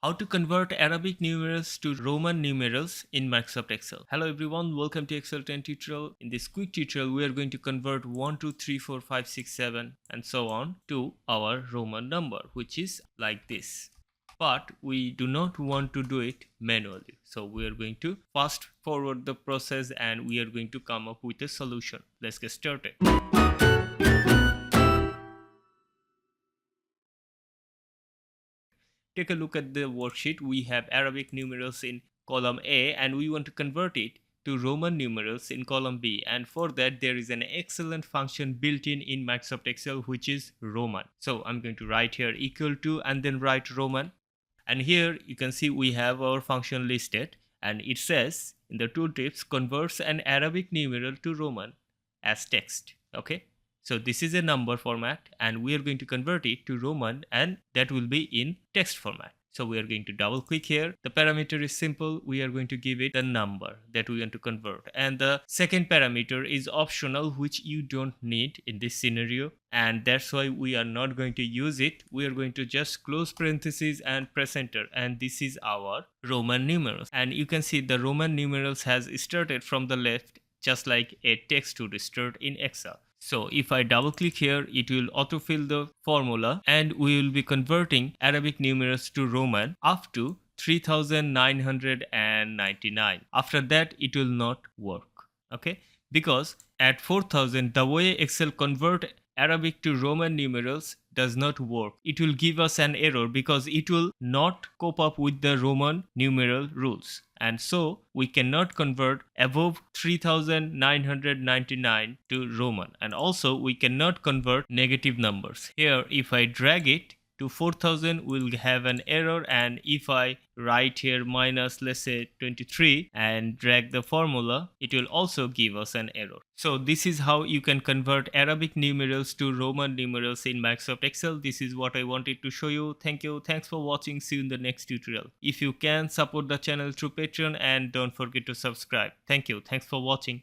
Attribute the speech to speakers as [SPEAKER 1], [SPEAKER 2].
[SPEAKER 1] How to convert Arabic numerals to Roman numerals in Microsoft Excel. Hello everyone, welcome to Excel 10 tutorial. In this quick tutorial, we are going to convert 1, 2, 3, 4, 5, 6, 7 and so on to our Roman number, which is like this. But we do not want to do it manually. So we are going to fast forward the process and we are going to come up with a solution. Let's get started. Take a look at the worksheet. We have Arabic numerals in column A and we want to convert it to Roman numerals in column B, and for that there is an excellent function built in Microsoft Excel which is Roman. So I'm going to write here equal to and then write Roman, and here you can see we have our function listed and it says in the tooltips converts an Arabic numeral to Roman as text. Okay, so this is a number format and we are going to convert it to Roman and that will be in text format. So we are going to double click here. The parameter is simple. We are going to give it the number that we want to convert. And the second parameter is optional, which you don't need in this scenario. And that's why we are not going to use it. We are going to just close parentheses and press enter. And this is our Roman numerals. And you can see the Roman numerals has started from the left, just like a text would start in Excel. So if I double click here, it will autofill the formula and we will be converting Arabic numerals to Roman up to 3999. After that, it will not work. Okay, because at 4000, the way Excel convert Arabic to Roman numerals does not work. It will give us an error because it will not cope up with the Roman numeral rules. And so we cannot convert above 3999 to Roman. And also we cannot convert negative numbers. Here, if I drag it to 4000, we'll have an error, and if I write here minus, let's say 23, and drag the formula, it will also give us an error. So this is how you can convert Arabic numerals to Roman numerals in Microsoft Excel. This is what I wanted to show you. Thank you. Thanks for watching. See you in the next tutorial. If you can, support the channel through Patreon and don't forget to subscribe. Thank you. Thanks for watching.